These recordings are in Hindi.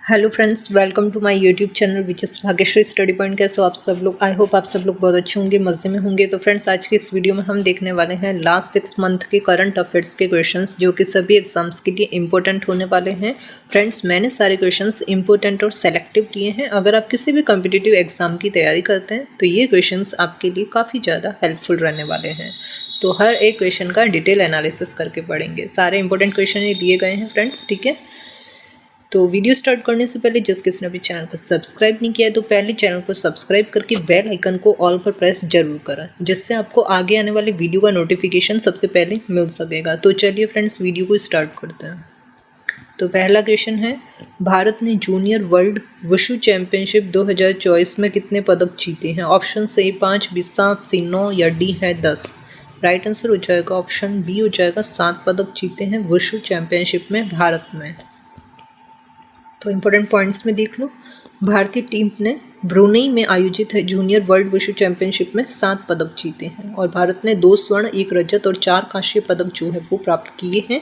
Hello friends, welcome to my YouTube channel which is Bhagyashree study point. कैसे हो आप सब लोग? आई होप आप सब लोग बहुत अच्छे होंगे, मज़े में होंगे। तो फ्रेंड्स, आज की इस वीडियो में हम देखने वाले हैं लास्ट 6 मंथ के करंट अफेयर्स के क्वेश्चंस जो कि सभी एग्जाम्स के लिए इंपॉर्टेंट होने वाले हैं। फ्रेंड्स, मैंने सारे क्वेश्चंस इंपॉर्टेंट और सेलेक्टिव लिए हैं। अगर आप किसी भी कॉम्पिटिटिव एग्जाम की तैयारी करते हैं तो ये क्वेश्चंस आपके लिए काफ़ी ज़्यादा हेल्पफुल रहने वाले हैं। तो हर एक क्वेश्चन का डिटेल एनालिसिस करके पढ़ेंगे। सारे इंपॉर्टेंट क्वेश्चन ये लिए गए हैं फ्रेंड्स, ठीक है। तो वीडियो स्टार्ट करने से पहले जिस किसी ने भी चैनल को सब्सक्राइब नहीं किया है तो पहले चैनल को सब्सक्राइब करके बेल आइकन को ऑल पर प्रेस जरूर करें, जिससे आपको आगे आने वाले वीडियो का नोटिफिकेशन सबसे पहले मिल सकेगा। तो चलिए फ्रेंड्स, वीडियो को स्टार्ट करते हैं। तो पहला क्वेश्चन है, भारत ने जूनियर वर्ल्ड वुशु चैंपियनशिप 2024 में कितने पदक जीते हैं? ऑप्शन ए 5, बी 7, सी 9 या डी है 10। राइट आंसर हो जाएगा ऑप्शन बी हो जाएगा, 7 पदक जीते हैं वुशु चैंपियनशिप में भारत ने। तो इम्पोर्टेंट पॉइंट्स में देख लो, भारतीय टीम ने ब्रुनेई में आयोजित है जूनियर वर्ल्ड वुशु चैंपियनशिप में 7 पदक जीते हैं और भारत ने 2 स्वर्ण, 1 रजत और 4 कांस्य पदक जो है वो प्राप्त किए हैं।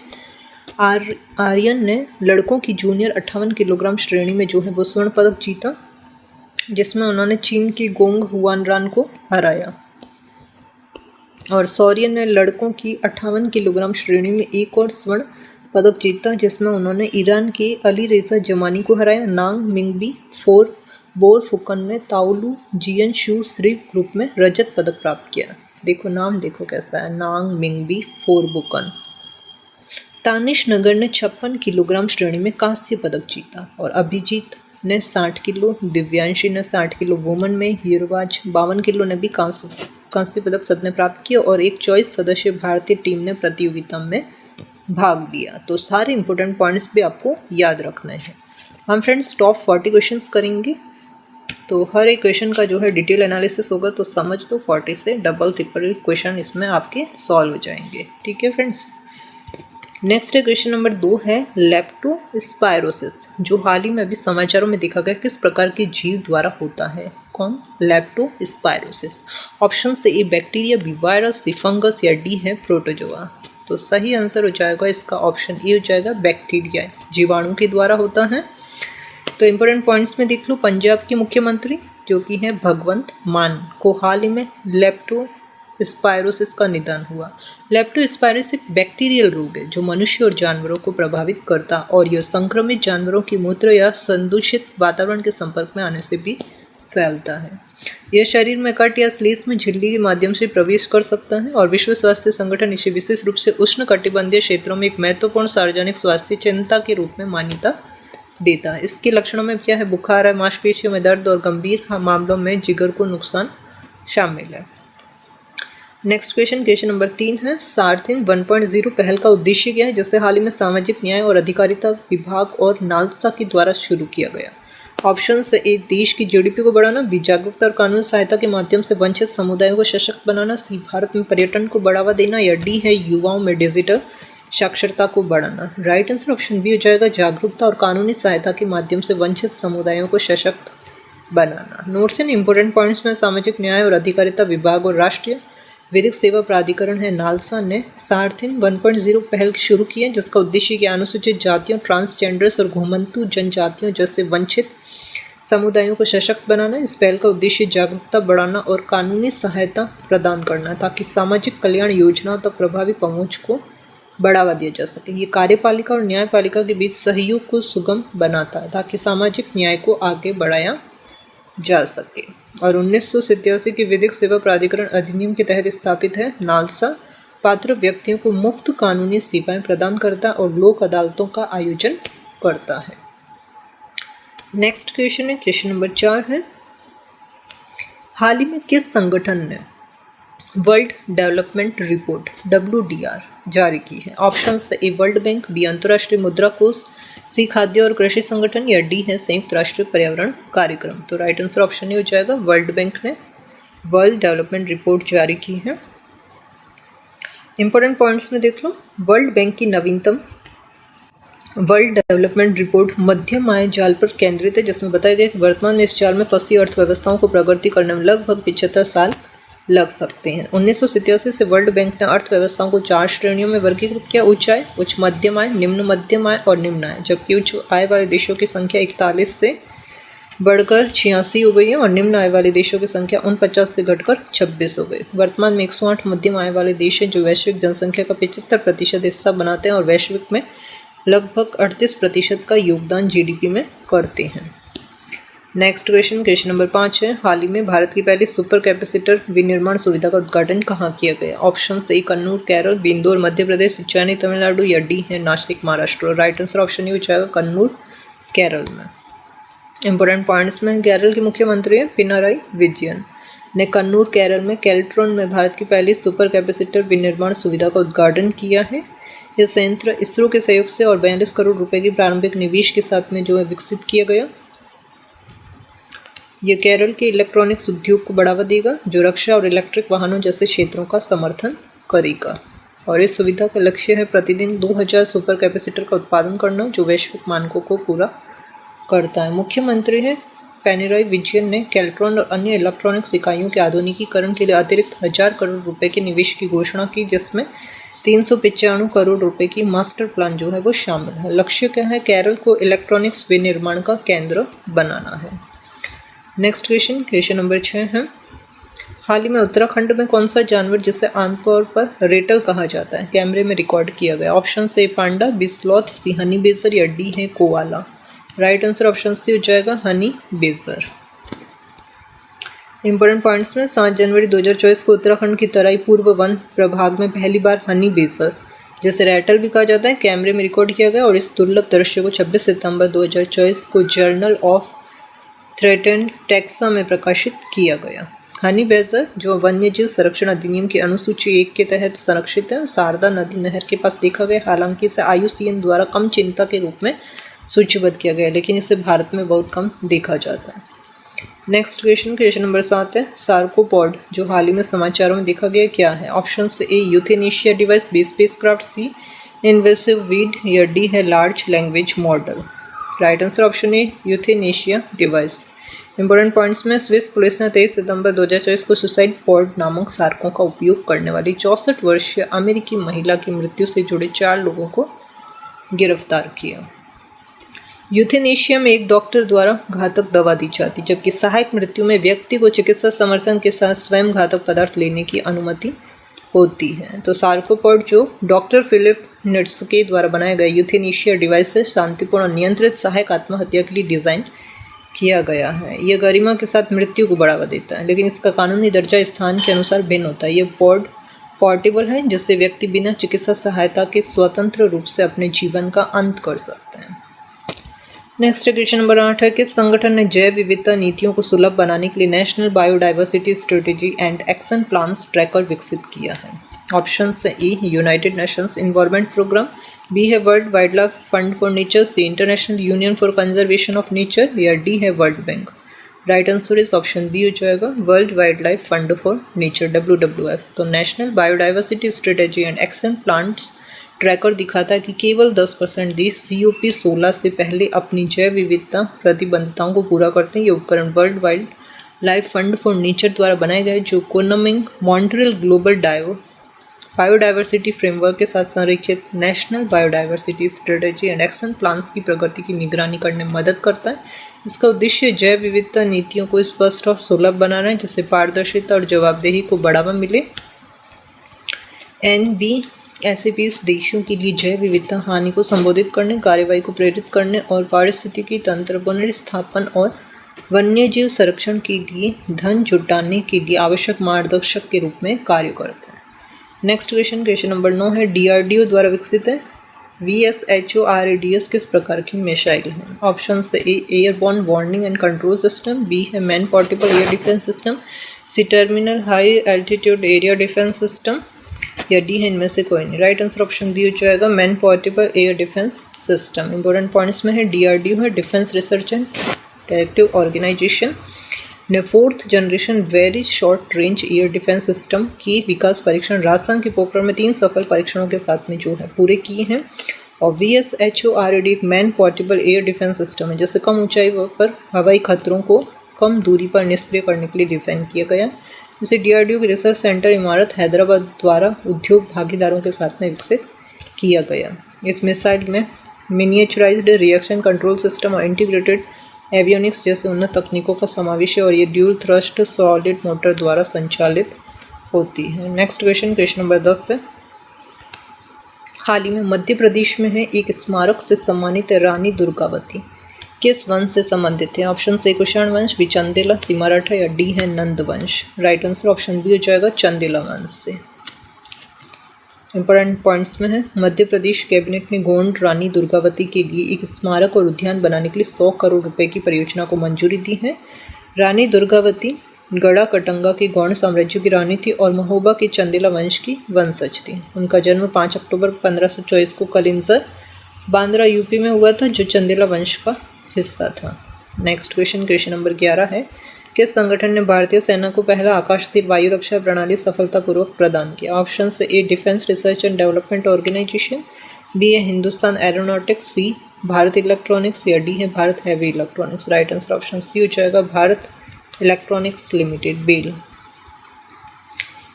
आर्यन ने लड़कों की जूनियर 58 किलोग्राम श्रेणी में जो है वो स्वर्ण पदक जीता, जिसमें उन्होंने चीन की गोंग हुआनरान को हराया। और सौर्यन ने लड़कों की 58 किलोग्राम श्रेणी में एक और स्वर्ण पदक जीता, जिसमें उन्होंने ईरान के अली रेजा जमानी को हराया। नांग मिंगबी बोर फुकन ने ताओलू जियन शू श्री ग्रुप में रजत पदक प्राप्त किया। देखो नाम देखो कैसा है, नांग मिंगबी बुकन। तानिश नगर ने 56 किलोग्राम श्रेणी में कांस्य पदक जीता और अभिजीत ने 60 किलो, दिव्यांशी ने 60 किलो वुमन में, हीरवाज 52 किलो ने भी कांस्य पदक सबने प्राप्त किया और एक 24 सदस्यीय भारतीय टीम ने प्रतियोगिता में भाग लिया। तो सारे इंपॉर्टेंट पॉइंट्स भी आपको याद रखने हैं। हम फ्रेंड्स टॉप 40 क्वेश्चंस करेंगे, तो हर एक क्वेश्चन का जो है डिटेल एनालिसिस होगा, तो समझ लो 40 से डबल ट्रिपल क्वेश्चन इसमें आपके सॉल्व हो जाएंगे, ठीक है फ्रेंड्स। नेक्स्ट क्वेश्चन नंबर 2 है, लेप्टोस्पायरोसिस जो हाल ही में अभी समाचारों में देखा गया किस प्रकार के जीव द्वारा होता है? कौन? लेप्टोस्पायरोसिस। ऑप्शन से A bacteria, B virus, C fungus या डी है प्रोटोजोआ। तो सही आंसर हो जाएगा इसका ऑप्शन ए हो जाएगा, बैक्टीरिया, जीवाणु के द्वारा होता है। तो इंपॉर्टेंट पॉइंट्स में देख लो, पंजाब के मुख्यमंत्री जो कि हैं भगवंत मान को हाल ही में लेप्टोस्पायरोसिस का निधन हुआ। लेप्टोस्पायरोसिस एक बैक्टीरियल रोग है जो मनुष्य और जानवरों को प्रभावित करता और यह संक्रमित जानवरों की मूत्र या संदूषित वातावरण के संपर्क में आने से भी फैलता है। यह शरीर में कट या स्लीस में झिल्ली के माध्यम से प्रवेश कर सकता है और विश्व स्वास्थ्य संगठन इसे विशेष रूप से उष्ण कटिबंधीय क्षेत्रों में एक महत्वपूर्ण सार्वजनिक स्वास्थ्य चिंता के रूप में मान्यता देता है। इसके लक्षणों में क्या है? बुखार है, मांसपेशियों में दर्द और गंभीर मामलों में जिगर को नुकसान शामिल है। नेक्स्ट क्वेश्चन नंबर 3 है, सारथिन 1.0 पहल का उद्देश्य क्या है जिसे हाल ही में सामाजिक न्याय और अधिकारिता विभाग और नालसा के द्वारा शुरू किया गया? ऑप्शन से ए देश की जीडीपी को बढ़ाना, बी जागरूकता और कानूनी सहायता के माध्यम से वंचित समुदायों को सशक्त बनाना, सी भारत में पर्यटन को बढ़ावा देना या डी है युवाओं में डिजिटल साक्षरता को बढ़ाना। राइट आंसर ऑप्शन बी हो जाएगा, जागरूकता और कानूनी सहायता के माध्यम से वंचित समुदायों को सशक्त बनाना। नोट्स एंड इंपॉर्टेंट पॉइंट्स में सामाजिक न्याय और अधिकारिता विभाग और राष्ट्रीय विधिक सेवा प्राधिकरण है नालसा ने सारथिन 1.0 पहल शुरू की है, जिसका उद्देश्य कि अनुसूचित जातियों, ट्रांसजेंडर्स और घुमंतू जनजातियों जैसे वंचित समुदायों को सशक्त बनाना। इस पहल का उद्देश्य जागरूकता बढ़ाना और कानूनी सहायता प्रदान करना ताकि सामाजिक कल्याण योजनाओं तक प्रभावी पहुंच को बढ़ावा दिया जा सके। ये कार्यपालिका और न्यायपालिका के बीच सहयोग को सुगम बनाता है ताकि सामाजिक न्याय को आगे बढ़ाया जा सके। और 1987 के विधिक सेवा प्राधिकरण अधिनियम के तहत स्थापित है। नालसा पात्र व्यक्तियों को मुफ्त कानूनी सेवाएं प्रदान करता और लोक अदालतों का आयोजन करता है। नेक्स्ट क्वेश्चन है, क्वेश्चन नंबर 4 है, हाल ही में किस संगठन ने वर्ल्ड डेवलपमेंट रिपोर्ट WDR जारी की है? ऑप्शन से ए वर्ल्ड बैंक, बी अंतर्राष्ट्रीय मुद्रा कोष, सी खाद्य और कृषि संगठन या डी है संयुक्त राष्ट्र पर्यावरण कार्यक्रम। तो राइट आंसर ऑप्शन ए हो जाएगा, वर्ल्ड बैंक ने वर्ल्ड डेवलपमेंट रिपोर्ट जारी की है। इंपॉर्टेंट पॉइंट्स में देख लो, वर्ल्ड बैंक की नवीनतम वर्ल्ड डेवलपमेंट रिपोर्ट मध्यम आय जाल पर केंद्रित है, जिसमें बताया गया कि वर्तमान में इस जाल में फंसी अर्थव्यवस्थाओं को प्रगति करने में लगभग 75 साल लग सकते हैं। 1987 से वर्ल्ड बैंक ने अर्थव्यवस्थाओं को 4 श्रेणियों में वर्गीकृत किया: उच्च आय, उच्च मध्यम आय, निम्न मध्यम आय और निम्न आय। जबकि उच्च आय वाले देशों की संख्या 41 से बढ़कर 86 हो गई है और निम्न आय वाले देशों की संख्या 49 से घटकर 26 हो गई। वर्तमान में 108 मध्यम आय वाले देश हैं जो वैश्विक जनसंख्या का 75% हिस्सा बनाते हैं और वैश्विक में लगभग 38% का योगदान जीडीपी में करते हैं। नेक्स्ट क्वेश्चन नंबर 5 है, हाल ही में भारत की पहली सुपर कैपेसिटर विनिर्माण सुविधा का उद्घाटन कहाँ किया गया? Option A Kannur Kerala, B Indore Madhya Pradesh, उज्जैनी तमिलनाडु या डी है Nashik Maharashtra. Right answer option A हो जाएगा कन्नूर केरल में। इंपॉर्टेंट पॉइंट्स में केरल के मुख्यमंत्री हैं पिनाराई विजयन ने कन्नूर केरल में कैल्ट्रॉन में भारत की पहली सुपर कैपेसिटर विनिर्माण सुविधा का उद्घाटन किया है। यह संयंत्र इसरो के सहयोग से और 42 करोड़ रुपए की प्रारंभिक निवेश के साथ में जो है विकसित किया गया। यह केरल के इलेक्ट्रॉनिक्स उद्योग को बढ़ावा देगा जो रक्षा और इलेक्ट्रिक वाहनों जैसे क्षेत्रों का समर्थन करेगा। और इस सुविधा का लक्ष्य है प्रतिदिन 2000 सुपर कैपेसिटर का उत्पादन करना जो वैश्विक मानकों को पूरा करता है। मुख्यमंत्री है पिनाराई विजयन ने कैल्ट्रॉन और अन्य इलेक्ट्रॉनिक्स इकाइयों के आधुनिकीकरण के लिए अतिरिक्त 1000 करोड़ रुपए के निवेश की घोषणा की, जिसमें 395 करोड़ रुपए की मास्टर प्लान जो है वो शामिल है। लक्ष्य क्या है? केरल को इलेक्ट्रॉनिक्स विनिर्माण का केंद्र बनाना है। नेक्स्ट क्वेश्चन नंबर 6 है, हाल ही में उत्तराखंड में कौन सा जानवर जिसे आमतौर पर रेटल कहा जाता है कैमरे में रिकॉर्ड किया गया? Option A panda, B sloth, C honey badger या डी है koala. Right answer option C हो जाएगा हनी बेजर। इंपॉर्टेंट पॉइंट्स में 7 जनवरी 2024 को उत्तराखंड की तराई पूर्व वन प्रभाग में पहली बार हनी बेजर जिसे रेटल भी कहा जाता है कैमरे में रिकॉर्ड किया गया और इस दुर्लभ दृश्य को 26 सितंबर 2024 को जर्नल ऑफ थ्रेटेंड टैक्सा में प्रकाशित किया गया। हनी बेजर जो वन्यजीव संरक्षण अधिनियम की अनुसूची 1 के तहत संरक्षित है और शारदा नदी नहर के पास देखा गया। हालांकि इसे IUCN द्वारा कम चिंता के रूप में सूचीबद्ध किया गया, लेकिन इसे भारत में बहुत कम देखा जाता है। नेक्स्ट क्वेश्चन नंबर 7 है, सार्कोपॉड जो हाल ही में समाचारों में देखा गया क्या है? Option A euthanasia device, B spacecraft, C invasive weed या डी है large language model. Right answer option A euthanasia device. Important points में स्विस पुलिस ने 23 सितंबर 2024 को सुसाइड पॉड नामक सार्कों का उपयोग करने वाली 64 वर्षीय अमेरिकी महिला की मृत्यु से जुड़े 4 लोगों को गिरफ्तार किया। यूथेनेशिया में एक डॉक्टर द्वारा घातक दवा दी जाती, जबकि सहायक मृत्यु में व्यक्ति को चिकित्सा समर्थन के साथ स्वयं घातक पदार्थ लेने की अनुमति होती है। तो सार्कोपॉड जो डॉक्टर फिलिप निट्स्के द्वारा बनाया गया यूथेनेशिया डिवाइस से शांतिपूर्ण और नियंत्रित सहायक आत्महत्या के लिए डिज़ाइन किया गया है। यह गरिमा के साथ मृत्यु को बढ़ावा देता है, लेकिन इसका कानूनी दर्जा स्थान के अनुसार भिन्न होता है। यह पॉड पोर्टेबल है, जिससे व्यक्ति बिना चिकित्सा सहायता के स्वतंत्र रूप से अपने जीवन का अंत कर सकते हैं। नेक्स्ट क्वेश्चन नंबर 8 है, किस संगठन ने जैव विविधता नीतियों को सुलभ बनाने के लिए National Biodiversity Strategy and Action Plans Tracker विकसित किया है? Option A United Nations Environment Programme, B है World Wildlife Fund for Nature, C International Union for Conservation of Nature या डी है World Bank. Right answer is option B हो जाएगा World Wildlife Fund for Nature WWF। तो National Biodiversity Strategy and Action Plans Tracker दिखाता है कि केवल 10% देश COP16 से पहले अपनी जैव विविधता प्रतिबद्धताओं को पूरा करते हैं। ये उपकरण world Wildlife Fund for nature द्वारा बनाए गए जो Kunming Montreal global biodiversity framework के साथ संरेखित national Biodiversity Strategy and Action plans की प्रगति की निगरानी करने में मदद करता है। इसका उद्देश्य जैव विविधता नीतियों को स्पष्ट और सुलभ बनाना है, जिससे पारदर्शिता और जवाबदेही को बढ़ावा मिले। NBSAPs देशों के लिए जैव विविधता हानि को संबोधित करने, कार्रवाई को प्रेरित करने और पारिस्थितिकी तंत्र पुनर्स्थापन और वन्यजीव संरक्षण के लिए धन जुटाने के लिए आवश्यक मार्गदर्शक के रूप में कार्य करता है। नेक्स्ट क्वेश्चन नंबर 9 है, DRDO द्वारा विकसित है VSHORADS किस प्रकार की मिसाइल है? Option A airborne warning and control system, B है man portable air defence system, C terminal high altitude area defence system या डी है इनमें से कोई नहीं। राइट आंसर ऑप्शन बी हो जाएगा man portable air defence system. Important points में है DRDO है defence research and directive organisation ने 4th generation very short range air defence system की विकास परीक्षण राजस्थान के पोखरण में 3 सफल परीक्षणों के साथ में जो है पूरे किए हैं। और VSHORAD एक man portable air defence system है, जिससे कम ऊंचाई पर हवाई खतरों को कम दूरी पर निष्क्रिय करने के लिए डिज़ाइन किया गया। इसे डीआरडीओ की रिसर्च सेंटर इमारत हैदराबाद द्वारा उद्योग भागीदारों के साथ में विकसित किया गया। इस मिसाइल में मिनिएचराइज्ड रिएक्शन कंट्रोल सिस्टम और इंटीग्रेटेड एवियोनिक्स जैसे उन्नत तकनीकों का समावेश है और ये ड्यूल थ्रस्ट सॉलिड मोटर द्वारा संचालित होती है। नेक्स्ट क्वेश्चन नंबर 10 है। हाल ही में मध्य प्रदेश में है एक स्मारक से सम्मानित रानी दुर्गावती किस वंश से संबंधित है? ऑप्शन ए कुषाण वंश, बी चंदेला, सी मराठा या डी है नंद वंश। राइट आंसर ऑप्शन बी हो जाएगा चंदेला वंश से। इंपॉर्टेंट पॉइंट्स में है मध्य प्रदेश कैबिनेट ने गोंड रानी दुर्गावती के लिए एक स्मारक और उद्यान बनाने के लिए 100 करोड़ रुपए की परियोजना को मंजूरी दी है। रानी दुर्गावती गढ़ा कटंगा के गौड़ साम्राज्य की रानी थी और महोबा के चंदेला वंश की वंशज थी। उनका जन्म 5 अक्टूबर 1524 को कलिंजर बांद्रा यूपी में हुआ था जो चंदेला वंश का हिस्सा था। नेक्स्ट क्वेश्चन नंबर 11 है। किस संगठन ने भारतीय सेना को पहला आकाशतीर वायु रक्षा प्रणाली सफलतापूर्वक प्रदान किया? Option A defence research and development organisation, B है Hindustan Aeronautics, C Bharat Electronics या डी है Bharat Heavy Electronics. Right answer option C हो जाएगा Bharat Electronics Limited, BEL.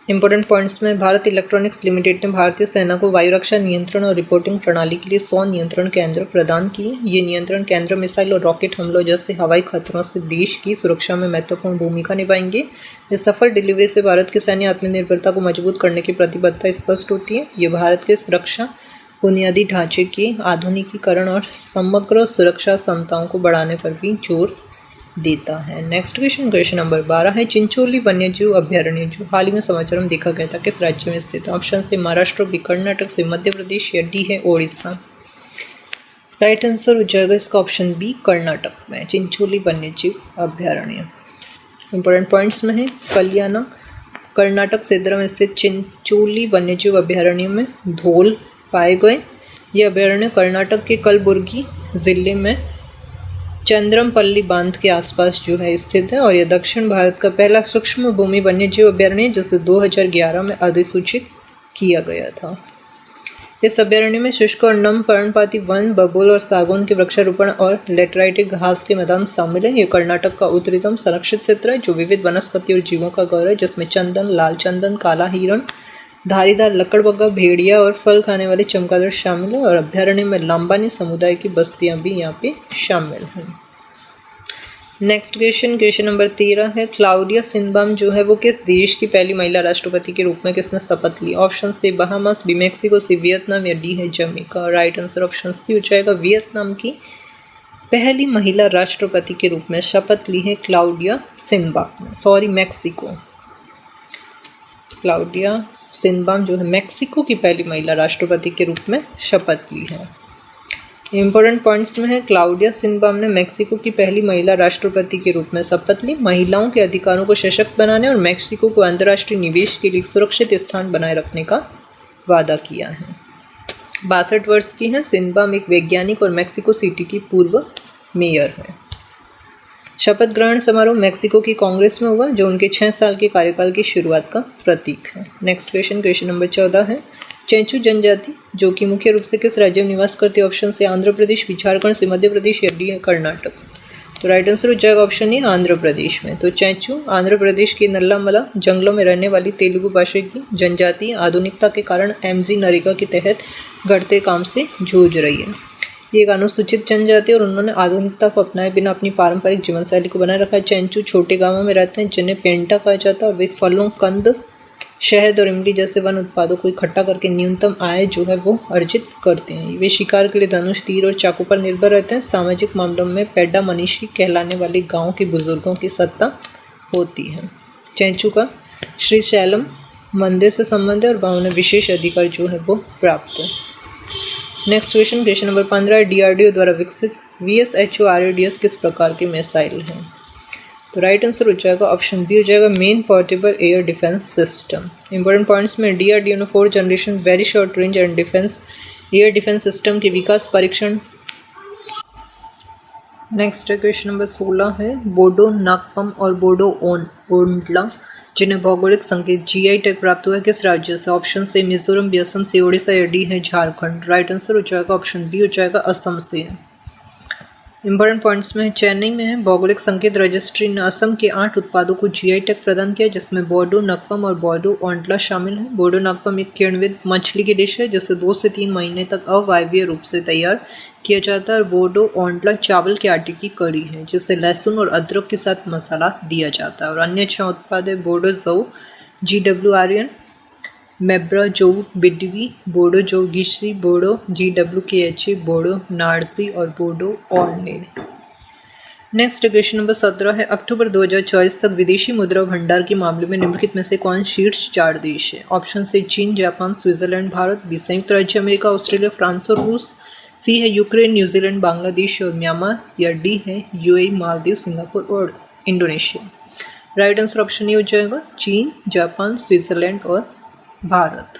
Important points में भारत इलेक्ट्रॉनिक्स लिमिटेड ने भारतीय सेना को वायु रक्षा नियंत्रण और रिपोर्टिंग प्रणाली के लिए 100 नियंत्रण केंद्र प्रदान किए। ये नियंत्रण केंद्र मिसाइल और रॉकेट हमलों जैसे हवाई खतरों से देश की सुरक्षा में महत्वपूर्ण भूमिका निभाएंगे। इस सफल डिलीवरी से भारत की सैन्य आत्मनिर्भरता को मजबूत करने की प्रतिबद्धता स्पष्ट होती है। ये भारत के सुरक्षा बुनियादी ढांचे के आधुनिकीकरण और समग्र सुरक्षा क्षमताओं को बढ़ाने पर भी जोर देता है। नेक्स्ट क्वेश्चन नंबर 12 है। चिंचोली वन्यजीव अभ्यारण्य जो हाल ही में समाचार में देखा गया था किस राज्य में स्थित है? ऑप्शन से महाराष्ट्र, बी कर्नाटक, से मध्य प्रदेश या डी है उड़ीसा। राइट आंसर हो जाएगा इसका ऑप्शन बी कर्नाटक में चिंचोली वन्यजीव अभ्यारण्य। इंपॉर्टेंट पॉइंट्स में है कल्याणा कर्नाटक क्षेत्र में स्थित चिंचोली वन्यजीव अभ्यारण्य में धोल पाए गए। ये अभ्यारण्य कर्नाटक के कलबुर्गी जिले में चंद्रमपल्ली बांध के आसपास जो है स्थित है और यह दक्षिण भारत का पहला सूक्ष्म भूमि वन्यजीव अभ्यारण्य जिसे 2011 में अधिसूचित किया गया था। इस अभ्यारण्य में शुष्क और नम पर्णपाती वन, बबूल और सागौन के वृक्षारोपण और लेटराइटिक घास के मैदान शामिल है। यह कर्नाटक का उत्तरीतम संरक्षित क्षेत्र है जो विविध वनस्पति और जीवों का गौरव है जिसमें चंदन, लाल चंदन, काला हिरण, धारीदार लकड़बग्गा, भेड़िया और फल खाने वाले चमगादड़ शामिल है और अभ्यारण्य में लांबानी समुदाय की बस्तियां भी यहाँ पे शामिल हैं। नेक्स्ट क्वेश्चन नंबर 13 है। क्लाउडिया शिनबाम जो है वो किस देश की पहली महिला राष्ट्रपति के रूप में किसने शपथ ली? ऑप्शन से Bahamas, B Mexico, C Vietnam या डी है Jamaica. Right answer option C हो जाएगा वियतनाम की पहली महिला राष्ट्रपति के रूप में शपथ ली है Claudia Sheinbaum. Sorry Mexico. Claudia Sheinbaum जो है मैक्सिको की पहली महिला राष्ट्रपति के रूप में शपथ ली है। इंपॉर्टेंट पॉइंट्स में है क्लाउडिया शिनबाम ने मैक्सिको की पहली महिला राष्ट्रपति के रूप में शपथ ली। महिलाओं के अधिकारों को सशक्त बनाने और मैक्सिको को अंतर्राष्ट्रीय निवेश के लिए सुरक्षित स्थान बनाए रखने का वादा किया है। 62 वर्ष की हैं शिनबाम एक वैज्ञानिक और मैक्सिको सिटी की पूर्व मेयर है। शपथ ग्रहण समारोह मैक्सिको की कांग्रेस में हुआ जो उनके 6 साल के कार्यकाल की शुरुआत का प्रतीक है। नेक्स्ट क्वेश्चन नंबर 14 है। चेंचू जनजाति जो कि मुख्य रूप से किस राज्य में निवास करती है? ऑप्शन से आंध्र प्रदेश, बी झारखंड, से मध्य प्रदेश या डी है कर्नाटक। तो राइट आंसर हो जाएगा ऑप्शन ए आंध्र प्रदेश में। तो चेंचू आंध्र प्रदेश की नल्लामला जंगलों में रहने वाली तेलुगु भाषा की जनजाति आधुनिकता के कारण एमजी नरेगा के तहत घटते काम से जूझ रही है। ये एक अनुसूचित जनजाति और उन्होंने आधुनिकता को अपनाए बिना अपनी पारंपरिक जीवन शैली को बनाए रखा है। चेंचू छोटे गांवों में रहते हैं जिन्हें पेंटा कहा जाता है और वे फलों, कंद, शहद और इमली जैसे वन उत्पादों को इकट्ठा करके न्यूनतम आय जो है वो अर्जित करते हैं। वे शिकार के लिए धनुष, तीर और चाकू पर निर्भर रहते हैं। सामाजिक मामलों में पैडा मनीषी कहलाने वाले गांव के बुजुर्गों की सत्ता होती है। चेंचू का श्री शैलम मंदिर से संबंध है और वहाँ उन्हें विशेष अधिकार जो है वो प्राप्त है। नेक्स्ट क्वेश्चन नंबर 15 डीआरडीओ द्वारा विकसित VSHORADS किस प्रकार की मिसाइल है? तो राइट आंसर हो जाएगा ऑप्शन बी हो जाएगा main portable air defence system. Important points में डीआरडीओ ने 4th generation very short range and defence air defence system के विकास परीक्षण। नेक्स्ट क्वेश्चन नंबर 16 है। बोडो नागपम और बोडो ओंडला जिन्हें भौगोलिक संकेत GI टैग प्राप्त हुआ है किस राज्य से? ऑप्शन से मिजोरम, बी असम, से उड़ीसा या डी है झारखंड। राइट आंसर हो जाएगा ऑप्शन बी हो जाएगा असम से। इंपॉर्टेंट पॉइंट्स में है, चेन्नई में है भौगोलिक संकेत रजिस्ट्री ने असम के 8 उत्पादों को जीआई टैग प्रदान किया, जिसमें बोडो नकपम और बोडो ओंटला शामिल है। बोडो नकपम एक किण्वित मछली की डिश है जिसे 2 से 3 महीने तक अवायवीय रूप से तैयार किया जाता है। और बोडो ओंटला चावल के आटे की कड़ी है जिसे लहसुन और अदरक के साथ मसाला दिया जाता है। और अन्य 6 उत्पाद है बोडो जौ GWRN, मेब्रा जो बिडवी, बोडो जो गिश्री, बोडो GWKHA, बोडो नारसी और बोडो ऑर्नेल। नेक्स्ट क्वेश्चन नंबर 17 है, अक्टूबर 2024 तक विदेशी मुद्रा भंडार के मामले में निम्नलिखित में से कौन शीर्ष 4 देश है? ऑप्शन से चीन, जापान, स्विट्जरलैंड, भारत, बी संयुक्त राज्य अमेरिका, ऑस्ट्रेलिया, फ्रांस और रूस, सी है यूक्रेन, न्यूजीलैंड, बांग्लादेश और म्यांमार, या डी है यूएई, मालदीव, सिंगापुर और Indonesia. Right answer option A हो जाएगा चीन, जापान, स्विट्जरलैंड और भारत।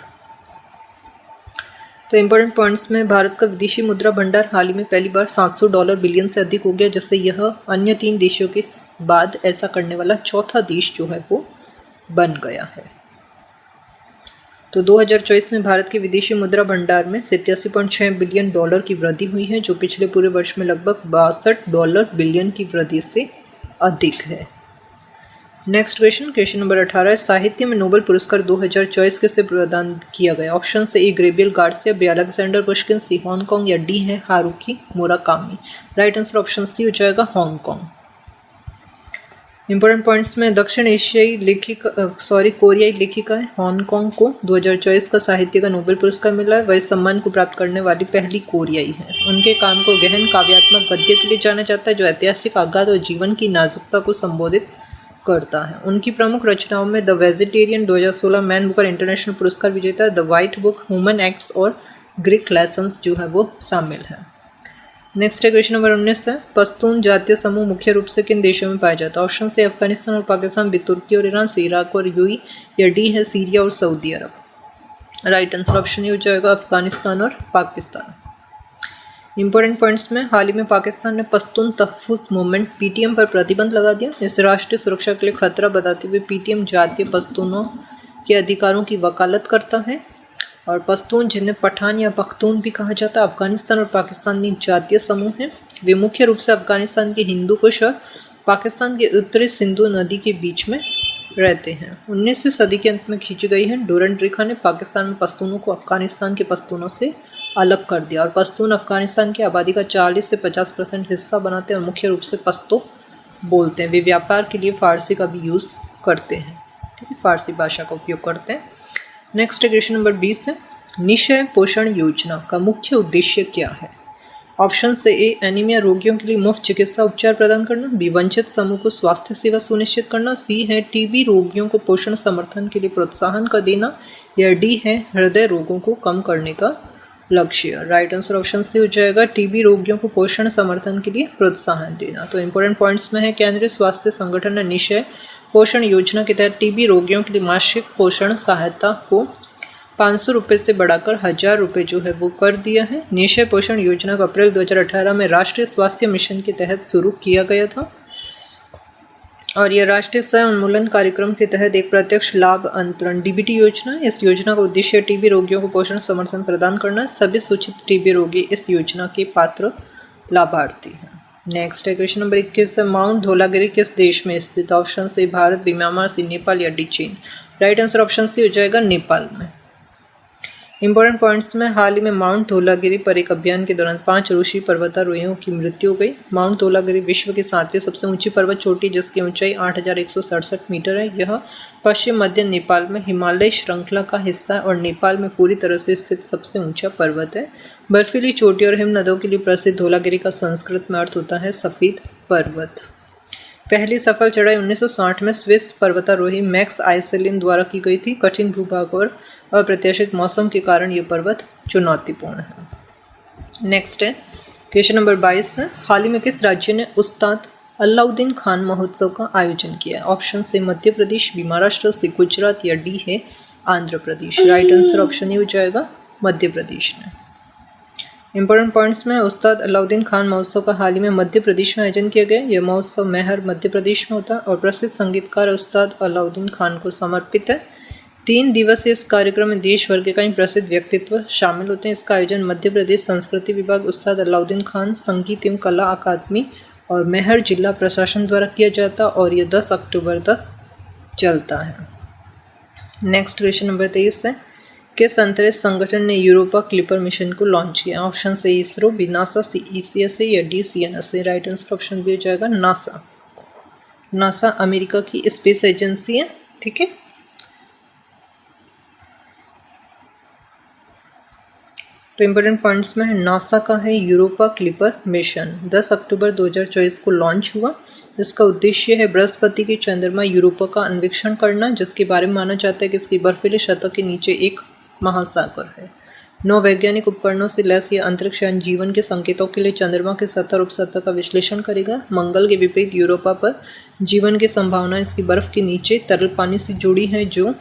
तो इम्पोर्टेंट पॉइंट्स में भारत का विदेशी मुद्रा भंडार हाल ही में पहली बार $700 बिलियन से अधिक हो गया, जिससे यह अन्य 3 देशों के बाद ऐसा करने वाला चौथा देश जो है वो बन गया है। तो 2024 में भारत के विदेशी मुद्रा भंडार में $87.6 बिलियन की वृद्धि हुई है, जो पिछले पूरे वर्ष में लगभग $62 बिलियन की वृद्धि से अधिक है। नेक्स्ट क्वेश्चन नंबर 18 है, साहित्य में नोबेल पुरस्कार 2024 किसे प्रदान किया गया? ऑप्शन से A Gabriel Garcia, B Alexander Pushkin, C Hong Kong, या डी है Haruki Murakami. Right answer option C हो जाएगा हांगकांग। इंपॉर्टेंट पॉइंट्स में दक्षिण एशियाई कोरियाई लेखिका है हांगकांग को 2024 का साहित्य का नोबेल पुरस्कार मिला है। वह इस सम्मान को प्राप्त करने वाली पहली कोरियाई है। उनके काम को गहन काव्यात्मक गद्य के लिए जाना जाता है, जो ऐतिहासिक आघात और जीवन की नाजुकता को संबोधित करता है। उनकी प्रमुख रचनाओं में the vegetarian 2016 man Booker international पुरस्कार विजेता, the white book, human acts और ग्रीक लेसन्स जो है वो शामिल है। नेक्स्ट है क्वेश्चन नंबर 19 है, पश्तून जातीय समूह मुख्य रूप से किन देशों में पाया जाता है? ऑप्शन से अफगानिस्तान और पाकिस्तान, बी तुर्की और ईरान, सी इराक और यूएई, या डी है सीरिया और सऊदी अरब। राइट आंसर ऑप्शन ये हो जाएगा अफगानिस्तान और पाकिस्तान। इंपॉर्टेंट पॉइंट्स में हाल ही में पाकिस्तान ने पश्तून तहफ़्फ़ुज़ मूवमेंट PTM पर प्रतिबंध लगा दिया। इसे राष्ट्रीय सुरक्षा के लिए खतरा बताते हुए PTM जातीय पश्तूनों के अधिकारों की वकालत करता है। और पश्तून, जिन्हें पठान या पख्तून भी कहा जाता है, अफगानिस्तान और पाकिस्तान में एक जातीय समूह है। वे मुख्य रूप से अफगानिस्तान के हिंदू कुश और पाकिस्तान के उत्तरी सिंधु नदी के बीच में रहते हैं। 19वीं सदी के अंत में खींची गई है डोरंट रेखा ने पाकिस्तान में पश्तूनों को अफगानिस्तान के पश्तूनों से अलग कर दिया। और पश्तून अफगानिस्तान की आबादी का 40 से 50% हिस्सा बनाते हैं और मुख्य रूप से पश्तो बोलते हैं। वे व्यापार के लिए फ़ारसी का भी यूज़ करते हैं, ठीक है, फ़ारसी भाषा का उपयोग करते हैं। नेक्स्ट क्वेश्चन नंबर 20 है, निशय पोषण योजना का मुख्य उद्देश्य क्या है? ऑप्शन से ए एनीमिया रोगियों के लिए मुफ्त चिकित्सा उपचार प्रदान करना, बी वंचित समूह को स्वास्थ्य सेवा सुनिश्चित करना, सी है टीबी रोगियों को पोषण समर्थन के लिए प्रोत्साहन का देना, या डी है हृदय रोगों को कम करने का लक्ष्य। राइट आंसर ऑप्शन सी हो जाएगा टीबी रोगियों को पोषण समर्थन के लिए प्रोत्साहन देना। तो इंपॉर्टेंट पॉइंट्स में है, केंद्रीय स्वास्थ्य संगठन ने निशय पोषण योजना के तहत टीबी रोगियों के लिए मासिक पोषण सहायता को 500 रुपये से बढ़ाकर 1000 रुपये जो है वो कर दिया है। निशय पोषण योजना को अप्रैल 2018 में राष्ट्रीय स्वास्थ्य मिशन के तहत शुरू किया गया था और यह राष्ट्रीय सह उन्मूलन कार्यक्रम के तहत एक प्रत्यक्ष लाभ अंतरण DBT योजना है। इस योजना का उद्देश्य टीबी रोगियों को पोषण समर्थन प्रदान करना है। सभी सूचित टीबी रोगी इस योजना के पात्र लाभार्थी हैं। नेक्स्ट है क्वेश्चन नंबर 21 है, माउंट धौलागिरी किस देश में स्थित? ऑप्शन से भारत, बी म्यांमार, सी नेपाल, या डी चीन। राइट आंसर ऑप्शन सी हो जाएगा नेपाल में। इंपॉर्टेंट पॉइंट्स में हाल ही में माउंट धौलागिरी पर एक अभियान के दौरान 5 रूसी पर्वतारोहियों की मृत्यु हो गई। माउंट धौलागिरी विश्व की 7वीं सबसे ऊंची पर्वत चोटी, जिसकी ऊंचाई 8167 मीटर है। यह पश्चिम मध्य नेपाल में हिमालय श्रृंखला का हिस्सा है और नेपाल में पूरी तरह से स्थित सबसे ऊंचा पर्वत है। बर्फीली चोटी और हिम नदों के लिए प्रसिद्ध धौलागिरी का संस्कृत में अर्थ होता है सफ़ेद पर्वत। पहली सफल चढ़ाई 1960 में स्विस पर्वतारोही मैक्स आइसेलिन द्वारा की गई थी। कठिन भूभाग और अप्रत्याशित मौसम के कारण ये पर्वत चुनौतीपूर्ण है। नेक्स्ट है क्वेश्चन नंबर 22 है, हाल ही में किस राज्य ने उस्ताद अलाउद्दीन खान महोत्सव का आयोजन किया है? ऑप्शन से मध्य प्रदेश, बी महाराष्ट्र, सी गुजरात, या डी है Andhra Pradesh. Right answer option ये हो जाएगा मध्य प्रदेश ने। इंपॉर्टेंट पॉइंट्स में उस्ताद अलाउद्दीन खान महोत्सव का हाल ही में मध्य प्रदेश में आयोजन किया गया। यह महोत्सव मैहर मध्य प्रदेश में होता है और प्रसिद्ध संगीतकार उस्ताद अलाउद्दीन खान को समर्पित है। 3 दिवसीय इस कार्यक्रम में देश भर के कई प्रसिद्ध व्यक्तित्व शामिल होते हैं। इसका आयोजन मध्य प्रदेश संस्कृति विभाग, उस्ताद अलाउद्दीन खान संगीत एवं कला अकादमी और मैहर जिला प्रशासन द्वारा किया जाता है और ये 10 अक्टूबर तक चलता है। नेक्स्ट क्वेश्चन नंबर 23 है, किस अंतरिक्ष संगठन ने यूरोपा क्लिपर मिशन को लॉन्च किया? ऑप्शन से ISRO, B NASA, C ECS या D CNS. Right answer option B हो जाएगा नासा। नासा अमेरिका की स्पेस एजेंसी है, ठीक है। तो इम्पोर्टेंट पॉइंट्स में है, नासा का है यूरोपा क्लिपर मिशन 10 अक्टूबर 2024 को लॉन्च हुआ। इसका उद्देश्य है बृहस्पति की चंद्रमा यूरोपा का अन्वेषण करना, जिसके बारे में माना जाता है कि इसकी बर्फीली सतह के नीचे एक महासागर है। 9 वैज्ञानिक उपकरणों से लैस यह अंतरिक्ष यान जीवन के संकेतों के लिए चंद्रमा के सतह और उपसतह का विश्लेषण करेगा। मंगल के विपरीत यूरोपा पर जीवन की संभावना इसकी बर्फ के नीचे तरल पानी से जुड़ी है, जो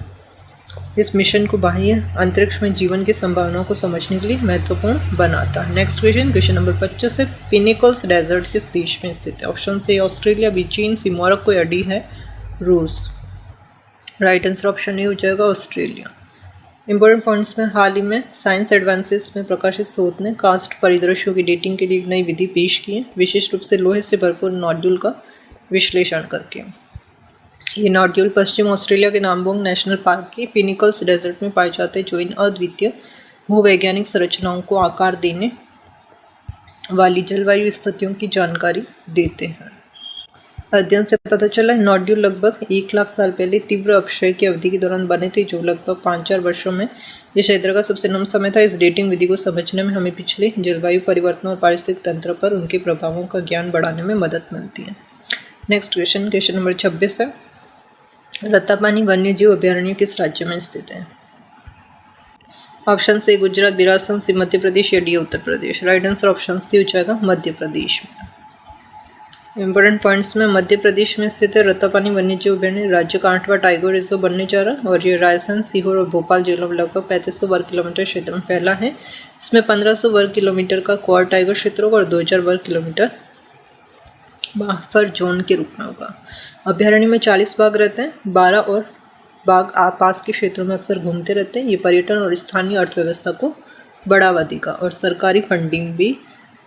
इस मिशन को बाह्य अंतरिक्ष में जीवन की संभावनाओं को समझने के लिए महत्वपूर्ण बनाता है। नेक्स्ट क्वेश्चन नंबर 25 है, पिनिकल्स डेजर्ट किस देश में स्थित है? ऑप्शन से ऑस्ट्रेलिया, बी चीन, सी मोरक्को या डी है रूस। राइट आंसर ऑप्शन ए हो जाएगा ऑस्ट्रेलिया। इंपॉर्टेंट पॉइंट्स में, हाल ही में साइंस एडवांसेस में प्रकाशित शोध ने कास्ट परिदृश्यों की डेटिंग के लिए एक नई विधि पेश की है, विशेष रूप से लोहे से भरपूर नॉड्यूल का विश्लेषण करके। ये नॉड्यूल पश्चिम ऑस्ट्रेलिया के नामबोंग नेशनल पार्क के पिनिकल्स डेजर्ट में पाए जाते हैं, जो इन अद्वितीय भूवैज्ञानिक संरचनाओं को आकार देने वाली जलवायु स्थितियों की जानकारी देते हैं। अध्ययन से पता चला है नॉड्यूल लगभग 1 लाख साल पहले तीव्र अपक्षय की अवधि के दौरान बने थे, जो लगभग 5-4 वर्षों में इस क्षेत्र का सबसे लंबा समय था। इस डेटिंग विधि को समझने में हमें पिछले जलवायु परिवर्तन और पारिस्थितिक तंत्र पर उनके प्रभावों का ज्ञान बढ़ाने में मदद मिलती है। नेक्स्ट क्वेश्चन नंबर 26 है, रत्तापानी वन्यजीव अभयारण्य किस राज्य में स्थित है? ऑप्शन से गुजरात, बी राजस्थान, सी मध्य प्रदेश या D Uttar Pradesh. Right answer option C हो जाएगा मध्य प्रदेश में। इंपॉर्टेंट पॉइंट्स में, मध्य प्रदेश में स्थित है रत्तापानी वन्यजीव अभयारण्य राज्य का 8वां टाइगर रिजर्व बनने जा रहा है और ये रायसेन, सीहोर और भोपाल जिलों में लगभग 3500 वर्ग किलोमीटर क्षेत्र में फैला है। इसमें 1500 वर्ग किलोमीटर का क्वार टाइगर क्षेत्र होगा और 2000 वर्ग किलोमीटर बफर जोन के रूप में होगा। अभयारण्य में 40 बाघ रहते हैं। 12 और बाघ आसपास के क्षेत्रों में अक्सर घूमते रहते हैं। ये पर्यटन और स्थानीय अर्थव्यवस्था को बढ़ावा देगा और सरकारी फंडिंग भी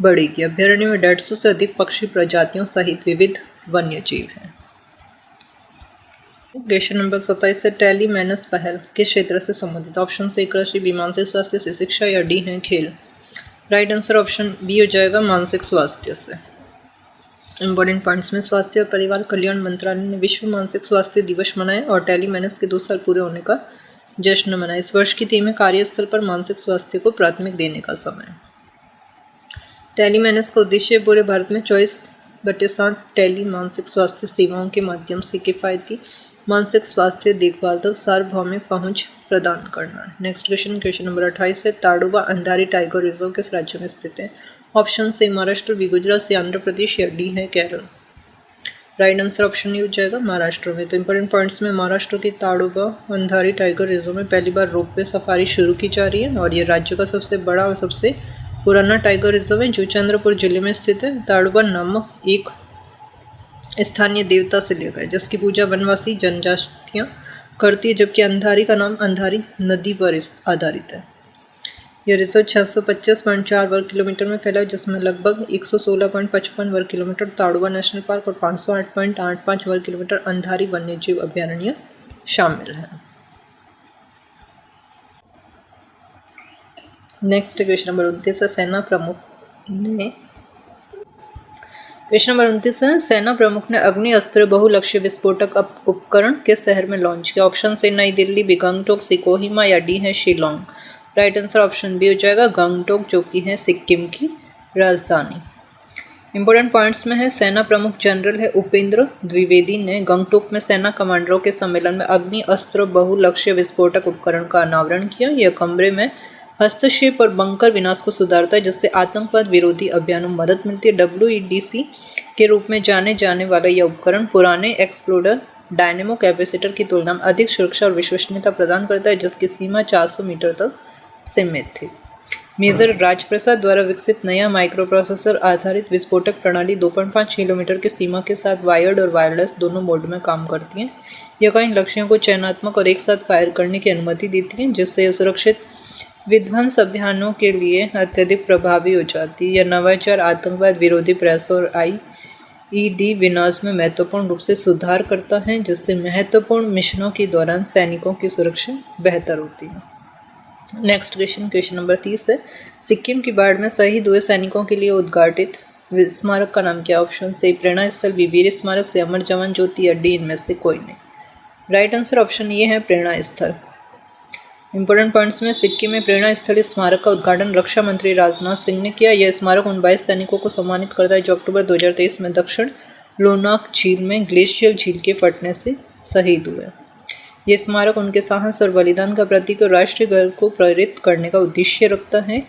बढ़ेगी। अभयारण्य में 150 से अधिक पक्षी प्रजातियों सहित विविध वन्यजीव हैं। क्वेश्चन नंबर 27 से, टेलीमेनस पहल किस क्षेत्र से संबंधित? ऑप्शन से कृषि, बी मानसिक स्वास्थ्य से शिक्षा या डी है खेल। राइट आंसर ऑप्शन बी हो जाएगा मानसिक स्वास्थ्य से। इंपॉर्टेंट पॉइंट्स में, स्वास्थ्य और परिवार कल्याण मंत्रालय ने विश्व मानसिक स्वास्थ्य दिवस मनाया और टेलीमेनस के 2 साल पूरे होने का जश्न मनाया। इस वर्ष की थीम है कार्यस्थल पर मानसिक स्वास्थ्य को प्राथमिक देने का समय। टेलीमेनस का उद्देश्य पूरे भारत में 24/7 टेली मानसिक स्वास्थ्य सेवाओं के माध्यम से किफायती मानसिक स्वास्थ्य देखभाल तक सार्वभौमिक पहुंच प्रदान करना है। नेक्स्ट क्वेश्चन नंबर 28 है, ताडोबा अंधारी टाइगर रिजर्व किस राज्य में स्थित है? ऑप्शन से महाराष्ट्र, बी गुजरात, से आंध्र प्रदेश या डी है केरल। राइट आंसर ऑप्शन ये हो जाएगा महाराष्ट्र में। तो इंपॉर्टेंट पॉइंट्स में, महाराष्ट्र की ताडोबा अंधारी टाइगर रिजर्व में पहली बार रोपवे सफारी शुरू की जा रही है और ये राज्य का सबसे बड़ा और सबसे पुराना टाइगर रिजर्व है, जो चंद्रपुर जिले में स्थित है। ताडोबा नामक एक स्थानीय देवता से लिया गया, जिसकी पूजा वनवासी जनजातियाँ करती है, जबकि अंधारी का नाम अंधारी नदी पर आधारित है। यह रिजर्व 625.4 वर्ग किलोमीटर में फैला है, जिसमें लगभग 116.55 वर्ग किलोमीटर ताडोबा नेशनल पार्क और 508.85 वर्ग किलोमीटर अंधारी वन्यजीव अभयारण्य शामिल है। नेक्स्ट क्वेश्चन नंबर 29 है, सेना प्रमुख ने क्वेश्चन नंबर 29 है, सेना प्रमुख ने अग्नि अस्त्र बहुलक्ष्य विस्फोटक उपकरण किस शहर में लॉन्च किया? ऑप्शन से नई दिल्ली, बी गंगटोक, सी कोहिमा या डी है Shillong. Right answer option B हो जाएगा गंगटोक, जो कि है सिक्किम की राजधानी। इंपॉर्टेंट पॉइंट्स में है, सेना प्रमुख जनरल है उपेंद्र द्विवेदी ने गंगटोक में सेना कमांडरों के सम्मेलन में अग्नि अस्त्र बहुलक्ष्य विस्फोटक उपकरण का अनावरण किया। यह कमरे में हस्तक्षेप और बंकर विनाश को सुधारता है, जिससे आतंकवाद विरोधी अभियानों में मदद मिलती है। WEDC के रूप में जाने जाने वाला यह उपकरण पुराने एक्सप्लोडर डायनेमो कैपेसिटर की तुलना में अधिक सुरक्षा और विश्वसनीयता प्रदान करता है, जिसकी सीमा 400 मीटर तक सीमित थी। मेजर राजप्रसाद द्वारा विकसित नया माइक्रोप्रोसेसर आधारित विस्फोटक प्रणाली 2.5 किलोमीटर की सीमा के साथ वायर्ड और वायरलेस दोनों मोड में काम करती है। यह कई लक्ष्यों को चयनात्मक और एक साथ फायर करने की अनुमति देती है, जिससे यह सुरक्षित विध्वंस अभियानों के लिए अत्यधिक प्रभावी हो जाती है। यह नवाचार आतंकवाद विरोधी प्रयासों और आईईडी विनाश में महत्वपूर्ण रूप से सुधार करता है, जिससे महत्वपूर्ण मिशनों के दौरान सैनिकों की सुरक्षा बेहतर होती है। नेक्स्ट क्वेश्चन नंबर 30 है, सिक्किम की बाढ़ में शहीद हुए सैनिकों के लिए उद्घाटित स्मारक का नाम क्या? ऑप्शन से प्रेरणा स्थल, वीर स्मारक से अमर जवान ज्योति, या डी इनमें से कोई नहीं। राइट आंसर ऑप्शन ये है प्रेरणा स्थल। इंपॉर्टेंट पॉइंट्स में सिक्किम में प्रेरणा स्थल स्मारक का उद्घाटन रक्षा मंत्री राजनाथ सिंह ने किया। यह स्मारक उन 22 सैनिकों को सम्मानित करता है जो अक्टूबर 2023 में दक्षिण लोनाक झील में ग्लेशियर झील के फटने से शहीद हुए। ये स्मारक उनके साहस और बलिदान का प्रतीक और राष्ट्रीय गर्व को प्रेरित करने का उद्देश्य रखता है।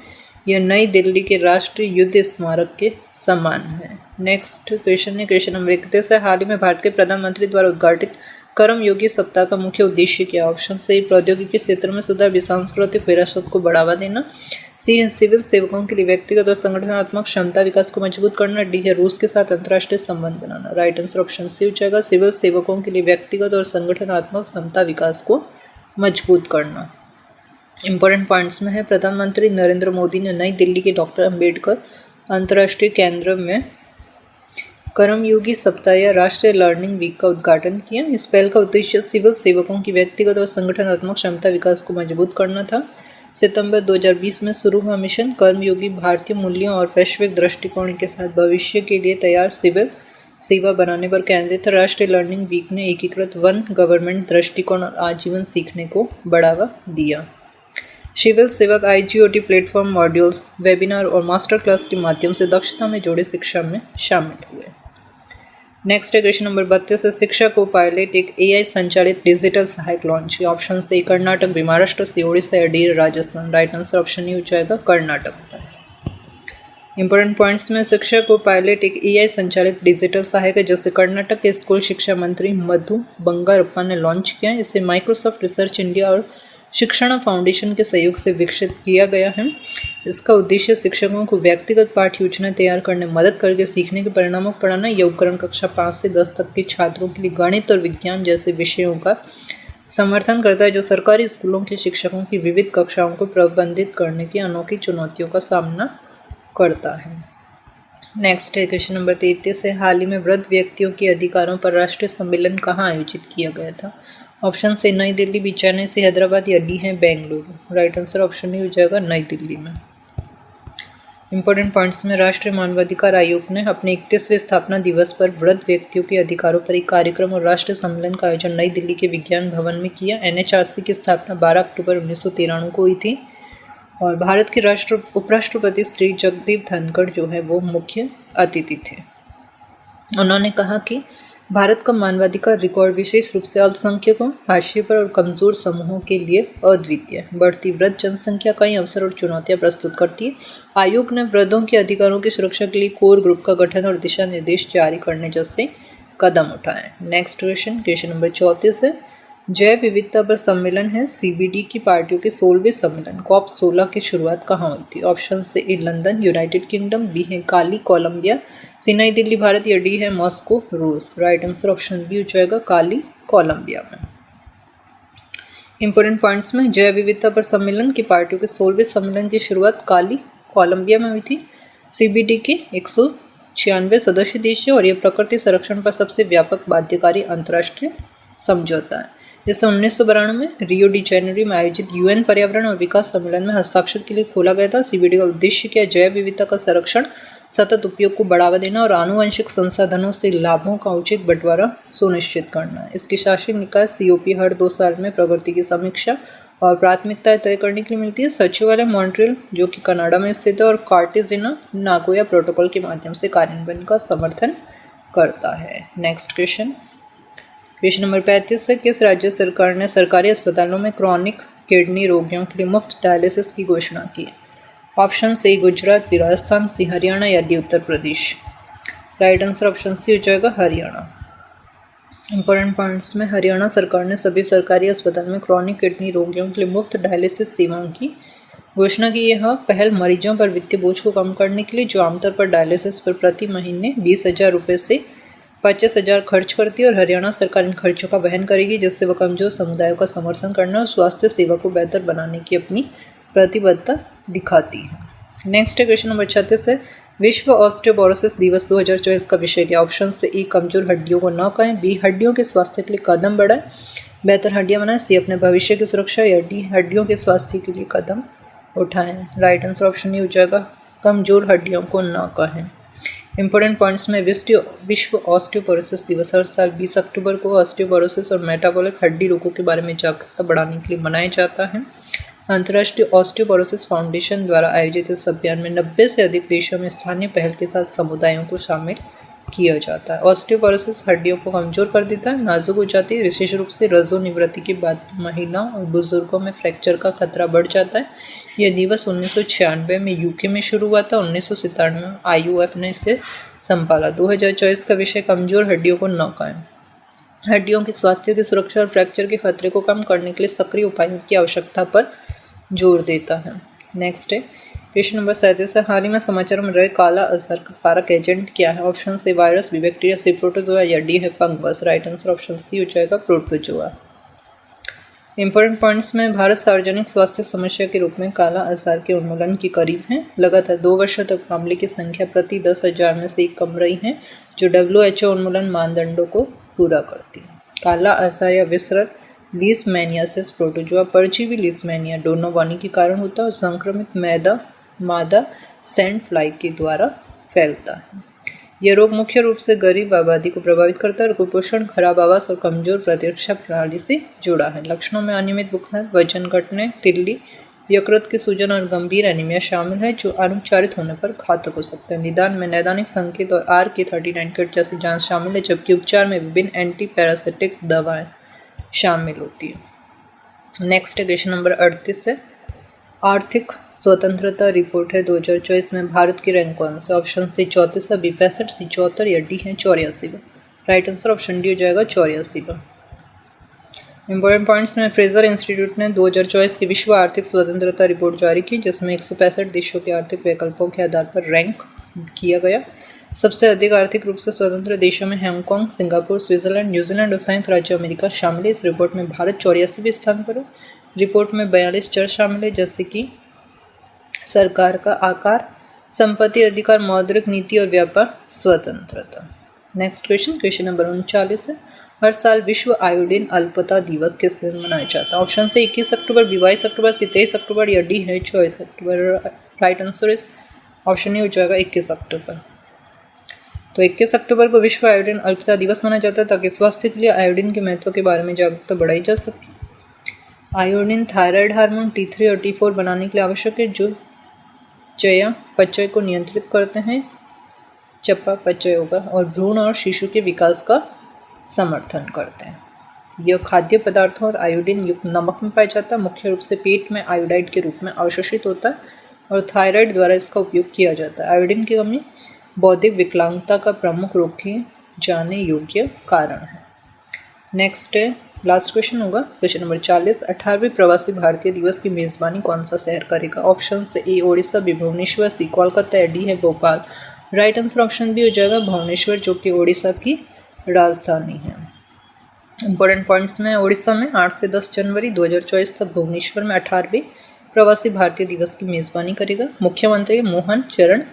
यह नई दिल्ली के राष्ट्रीय युद्ध स्मारक के समान है। नेक्स्ट क्वेश्चन है क्वेश्चन नंबर 31 है, हाल ही में भारत के प्रधानमंत्री द्वारा उद्घाटित कर्मयोगी सप्ताह का मुख्य उद्देश्य क्या? ऑप्शन से प्रौद्योगिकी क्षेत्र में सुधार, बी सांस्कृतिक विरासत को बढ़ावा देना, सी है सिविल सेवकों के लिए व्यक्तिगत और संगठनात्मक क्षमता विकास को मजबूत करना, डी है रूस के साथ अंतर्राष्ट्रीय संबंध बनाना। राइट आंसर ऑप्शन सी हो जाएगा, सिविल सेवकों के लिए व्यक्तिगत और संगठनात्मक क्षमता विकास को मजबूत करना। इंपॉर्टेंट पॉइंट्स में है, प्रधानमंत्री नरेंद्र मोदी ने नई दिल्ली के डॉक्टर अंबेडकर अंतर्राष्ट्रीय केंद्र में कर्मयोगी सप्ताह या राष्ट्रीय लर्निंग वीक का उद्घाटन किया। इस पहल का उद्देश्य सिविल सेवकों की व्यक्तिगत और संगठनात्मक क्षमता विकास को मजबूत करना था। सितंबर 2020 में शुरू हुआ मिशन कर्मयोगी भारतीय मूल्यों और वैश्विक दृष्टिकोण के साथ भविष्य के लिए तैयार सिविल सेवा बनाने पर केंद्रित था। राष्ट्रीय लर्निंग वीक ने एकीकृत वन गवर्नमेंट दृष्टिकोण और आजीवन सीखने को बढ़ावा दिया। सिविल सेवक IGOT प्लेटफॉर्म, मॉड्यूल्स, वेबिनार और मास्टर क्लास के माध्यम से दक्षता में जोड़े शिक्षा में शामिल हुए। नेक्स्ट है क्वेश्चन नंबर 32 है, शिक्षा को पायलट एक AI संचालित डिजिटल सहायक लॉन्च किया। ऑप्शन से कर्नाटक, बी महाराष्ट्र, सी ओडिशा, या D Rajasthan. Right answer option ही हो जाएगा कर्नाटक। इंपॉर्टेंट पॉइंट्स में, शिक्षा को पायलट एक AI संचालित डिजिटल सहायक है जिसे कर्नाटक के स्कूल शिक्षा मंत्री मधु बंगारप्पा ने लॉन्च किया। इसे माइक्रोसॉफ्ट रिसर्च इंडिया और शिक्षण फाउंडेशन के सहयोग से विकसित किया गया है। इसका उद्देश्य शिक्षकों को व्यक्तिगत पाठ्य योजना तैयार करने में मदद करके सीखने के परिणामों को पढ़ाना। यह उपकरण कक्षा 5 से 10 तक के छात्रों के लिए गणित और विज्ञान जैसे विषयों का समर्थन करता है, जो सरकारी स्कूलों के शिक्षकों की विविध कक्षाओं को प्रबंधित करने की अनोखी चुनौतियों का सामना करता है। नेक्स्ट है क्वेश्चन नंबर 33 है, हाल ही में वृद्ध व्यक्तियों के अधिकारों पर राष्ट्रीय सम्मेलन कहाँ आयोजित किया गया था? ऑप्शन से नई दिल्ली, बी चेन्नई, सी हैदराबाद, या डी है बेंगलुरु। राइट आंसर ऑप्शन ही हो जाएगा नई दिल्ली में। इंपॉर्टेंट पॉइंट्स में, राष्ट्रीय मानवाधिकार आयोग ने अपने 31वें स्थापना दिवस पर वृद्ध व्यक्तियों के अधिकारों पर एक कार्यक्रम और राष्ट्रीय सम्मेलन का आयोजन नई दिल्ली के विज्ञान भवन में किया। NHRC की स्थापना 12 अक्टूबर 1993 को हुई थी और भारत के उपराष्ट्रपति श्री जगदीप धनखड़ जो है वो मुख्य अतिथि थे। उन्होंने कहा कि भारत का मानवाधिकार रिकॉर्ड विशेष रूप से अल्पसंख्यकों, हाशिए पर और कमजोर समूहों के लिए अद्वितीय है। बढ़ती वृद्ध जनसंख्या कई अवसर और चुनौतियां प्रस्तुत करती है। आयोग ने वृद्धों के अधिकारों की सुरक्षा के लिए कोर ग्रुप का गठन और दिशा निर्देश जारी करने जैसे कदम उठाए। नेक्स्ट क्वेश्चन नंबर 34 है, जैव विविधता पर सम्मेलन है CBD की पार्टियों के 16वें सम्मेलन COP16 की शुरुआत कहाँ हुई थी? ऑप्शन से ए लंदन यूनाइटेड किंगडम, बी है काली कोलंबिया, सी नई दिल्ली भारत, या डी है मॉस्को रूस। राइट आंसर ऑप्शन बी हो जाएगा काली कोलंबिया में। इंपॉर्टेंट पॉइंट्स में, जैव विविधता पर सम्मेलन की पार्टियों के 16वें सम्मेलन की शुरुआत काली कोलंबिया में हुई थी। CBD के 196 सदस्य देश है और यह प्रकृति संरक्षण पर सबसे व्यापक बाध्यकारी अंतर्राष्ट्रीय समझौता है। इसे 1992 में रियो डी जेनेरो में आयोजित UN पर्यावरण और विकास सम्मेलन में हस्ताक्षर के लिए खोला गया था। CBD का उद्देश्य क्या? जैव विविधता का संरक्षण, सतत उपयोग को बढ़ावा देना और आनुवंशिक संसाधनों से लाभों का उचित बंटवारा सुनिश्चित करना है। इसकी शासी निकाय COP हर 2 साल में प्रगति की समीक्षा और प्राथमिकताएं तय करने के लिए मिलती है। सचिवालय मॉन्ट्रियल जो कि कनाडा में स्थित है और कार्टेजिना नागोया प्रोटोकॉल के माध्यम से कार्यान्वयन का समर्थन करता है। नेक्स्ट क्वेश्चन नंबर 35 है, किस राज्य सरकार ने सरकारी अस्पतालों में क्रॉनिक किडनी रोगियों के लिए मुफ्त डायलिसिस की घोषणा की? ऑप्शन से गुजरात, बी राजस्थान, सी हरियाणा, या D Uttar Pradesh. Right answer option C हो जाएगा हरियाणा। इंपॉर्टेंट पॉइंट्स में, हरियाणा सरकार ने सभी सरकारी अस्पताल में क्रॉनिक किडनी रोगियों के लिए मुफ्त डायलिसिस सेवाओं की घोषणा की। यह पहल मरीजों पर वित्तीय बोझ को कम करने के लिए जो आमतौर पर डायलिसिस पर प्रति महीने 20,000 रुपये से 50,000 खर्च करती है और हरियाणा सरकार इन खर्चों का वहन करेगी, जिससे वह कमजोर समुदायों का समर्थन करना और स्वास्थ्य सेवा को बेहतर बनाने की अपनी प्रतिबद्धता दिखाती है। नेक्स्ट क्वेश्चन नंबर 36 है, विश्व ऑस्टियोपोरोसिस दिवस 2024 का विषय क्या? ऑप्शन से ई कमजोर हड्डियों को न कहें, बी हड्डियों के स्वास्थ्य के लिए कदम बढ़ाएं, बेहतर हड्डियां बनाएं, सी अपने भविष्य की सुरक्षा, या डी हड्डियों के स्वास्थ्य के लिए कदम उठाएं। राइट आंसर ऑप्शन ही हो जाएगा कमजोर हड्डियों को न कहें। इंपॉर्टेंट पॉइंट्स में विश्व ऑस्टियोपोरोसिस दिवस हर साल 20 अक्टूबर को ऑस्टियोपोरोसिस और मेटाबॉलिक हड्डी रोगों के बारे में जागरूकता बढ़ाने के लिए मनाया जाता है। अंतर्राष्ट्रीय ऑस्टियोपोरोसिस फाउंडेशन द्वारा आयोजित इस अभियान में 90 से अधिक देशों में स्थानीय पहल के साथ समुदायों को शामिल किया जाता है। ऑस्टियोपोरोसिस हड्डियों को कमजोर कर देता है, नाजुक हो जाती है, विशेष रूप से रजोनिवृत्ति के बाद महिलाओं और बुजुर्गों में फ्रैक्चर का खतरा बढ़ जाता है। यह दिवस 1996 में यूके में शुरू हुआ था, 1997 में IUF ने इसे संभाला। 2024 का विषय कमजोर हड्डियों को न कहें, हड्डियों की स्वास्थ्य की सुरक्षा और फ्रैक्चर के खतरे को कम करने के लिए सक्रिय उपायों की आवश्यकता पर जोर देता है। नेक्स्ट है क्वेश्चन नंबर 37 है, हाल ही में समाचारों में रहे काला अजहर का कारक एजेंट क्या है? ऑप्शन से virus, B bacteria, C protozoa, या डी है fungus. Right answer option C हो जाएगा प्रोटोजोआ। इंपॉर्टेंट पॉइंट्स में भारत सार्वजनिक स्वास्थ्य समस्या के रूप में काला अजहर के उन्मूलन के करीब है। लगातार 2 वर्षों तक मामले की संख्या प्रति 10,000 में से 1 कम रही है, जो WHO उन्मूलन मानदंडों को पूरा करती है। काला अजहर या विसरत लीशमैनियासिस प्रोटोजोआ परजीवी लीशमैनिया डोनावानी के कारण होता है और संक्रमित मादा सैंड फ्लाई के द्वारा फैलता है। यह रोग मुख्य रूप से गरीब आबादी को प्रभावित करता है और कुपोषण, खराब आवास और कमजोर प्रतिरक्षा प्रणाली से जुड़ा है। लक्षणों में अनियमित बुखार, वजन घटने, तिल्ली, यकृत की सूजन और गंभीर एनीमिया शामिल है, जो अनुपचारित होने पर घातक हो सकते हैं। निदान में नैदानिक संकेत और RK39 किट जैसी जांच शामिल है, जबकि उपचार में विभिन्न एंटी पैरासिटिक दवाएं शामिल होती है। नेक्स्ट क्वेश्चन नंबर 38 है, आर्थिक स्वतंत्रता रिपोर्ट है 2024 में भारत की रैंक कौन से? ऑप्शन सी 34, बी 65, सी 74, या डी है 84। राइट आंसर ऑप्शन डी हो जाएगा 84। इंपॉर्टेंट पॉइंट्स में फ्रेजर इंस्टीट्यूट ने 2024 की विश्व आर्थिक स्वतंत्रता रिपोर्ट जारी की, जिसमें 165 देशों के आर्थिक विकल्पों के आधार पर रैंक किया गया। सबसे अधिक आर्थिक रूप से स्वतंत्र देशों में हांगकांग, सिंगापुर, स्विट्जरलैंड, न्यूजीलैंड और संयुक्त राज्य अमेरिका शामिल है। इस रिपोर्ट में भारत 84वें स्थान पर है। रिपोर्ट में 42 चर शामिल है, जैसे कि सरकार का आकार, संपत्ति अधिकार, मौद्रिक नीति और व्यापार स्वतंत्रता। नेक्स्ट क्वेश्चन नंबर 39 है, हर साल विश्व आयोडीन अल्पता दिवस किस दिन मनाया जाता है? ऑप्शन से 21 अक्टूबर, 22 अक्टूबर, 23 अक्टूबर, या डी है 24 अक्टूबर। राइट आंसर इस ऑप्शन ही हो जाएगा 21 अक्टूबर। तो 21 अक्टूबर को विश्व आयोडीन अल्पता दिवस मनाया जाता है, ताकि स्वास्थ्य के लिए आयोडीन के महत्व के बारे में जागरूकता बढ़ाई जा सके। आयोडीन थायराइड हार्मोन T3 और T4 बनाने के लिए आवश्यक है, जो चयापचय को नियंत्रित करते हैं, चयापचय होगा, और भ्रूण और शिशु के विकास का समर्थन करते हैं। यह खाद्य पदार्थों और आयोडीन युक्त नमक में पाया जाता है, मुख्य रूप से पेट में आयोडाइड के रूप में अवशोषित होता है और थायराइड द्वारा इसका उपयोग किया जाता है। आयोडीन की कमी बौद्धिक विकलांगता का प्रमुख रोके जाने योग्य कारण है। नेक्स्ट है, लास्ट क्वेश्चन होगा क्वेश्चन नंबर 40, 18वें प्रवासी भारतीय दिवस की मेज़बानी कौन सा शहर करेगा? ऑप्शन से A Odisha, B Bhubaneswar, C Kolkata, D है Bhopal. Right answer option B हो जाएगा भुवनेश्वर, जो कि ओडिशा की राजधानी है। इंपॉर्टेंट पॉइंट्स में ओडिशा में 8 से 10 जनवरी 2024 तक भुवनेश्वर में 18वें प्रवासी भारतीय दिवस की मेज़बानी करेगा। मुख्यमंत्री मोहन चरण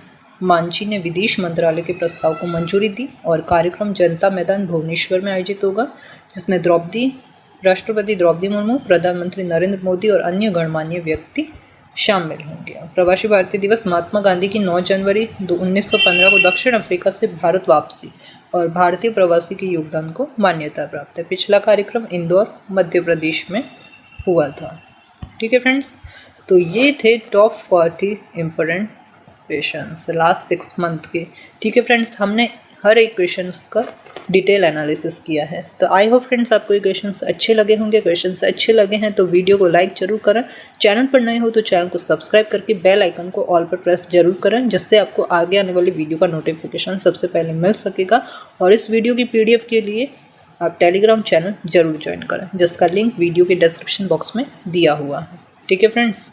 मांझी ने विदेश मंत्रालय के प्रस्ताव को मंजूरी दी और कार्यक्रम जनता मैदान भुवनेश्वर में आयोजित होगा, जिसमें राष्ट्रपति द्रौपदी मुर्मू, प्रधानमंत्री नरेंद्र मोदी और अन्य गणमान्य व्यक्ति शामिल होंगे। प्रवासी भारतीय दिवस महात्मा गांधी की 9 जनवरी 1915 को दक्षिण अफ्रीका से भारत वापसी और भारतीय प्रवासी के योगदान को मान्यता प्राप्त है। पिछला कार्यक्रम इंदौर, मध्य प्रदेश में हुआ था। ठीक है फ्रेंड्स, तो ये थे top 40 important questions last 6 month के। ठीक है फ्रेंड्स, हमने हर एक क्वेश्चंस का डिटेल एनालिसिस किया है। तो आई होप फ्रेंड्स आपको ये क्वेश्चंस अच्छे लगे होंगे। क्वेश्चंस अच्छे लगे हैं तो वीडियो को लाइक जरूर करें। चैनल पर नए हो तो चैनल को सब्सक्राइब करके बेल आइकन को ऑल पर प्रेस जरूर करें, जिससे आपको आगे आने वाली वीडियो का नोटिफिकेशन सबसे पहले मिल सकेगा। और इस वीडियो की PDF के लिए आप टेलीग्राम चैनल जरूर ज्वाइन करें, जिसका लिंक वीडियो के डिस्क्रिप्शन बॉक्स में दिया हुआ है। ठीक है फ्रेंड्स,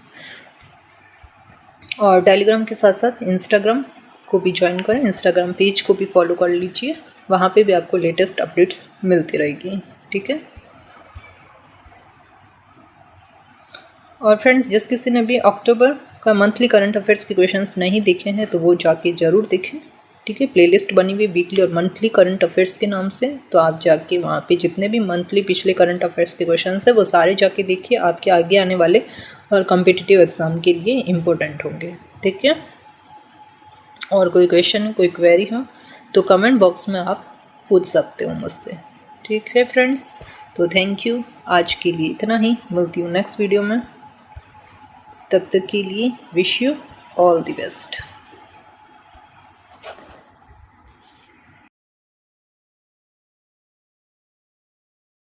और टेलीग्राम के साथ साथ इंस्टाग्राम को भी ज्वाइन करें, इंस्टाग्राम पेज को भी फॉलो कर लीजिए। वहाँ पे भी आपको लेटेस्ट अपडेट्स मिलती रहेगी। ठीक है। और फ्रेंड्स, जिस किसी ने भी अक्टूबर का मंथली करंट अफेयर्स के क्वेश्चंस नहीं देखे हैं तो वो जाके ज़रूर देखें। ठीक है। प्लेलिस्ट बनी हुई वीकली और मंथली करंट अफेयर्स के नाम से, तो आप जाके वहाँ पे जितने भी मंथली पिछले करंट अफेयर्स के क्वेश्चंस हैं वो सारे जाके देखिए, आपके आगे आने वाले और कॉम्पिटिटिव एग्ज़ाम के लिए इम्पोर्टेंट होंगे। ठीक है। और कोई क्वेश्चन, कोई क्वेरी हो तो कमेंट बॉक्स में आप पूछ सकते हो मुझसे। ठीक है फ्रेंड्स, तो थैंक यू, आज के लिए इतना ही। मिलती हूँ नेक्स्ट वीडियो में, तब तक के लिए wish you all the best.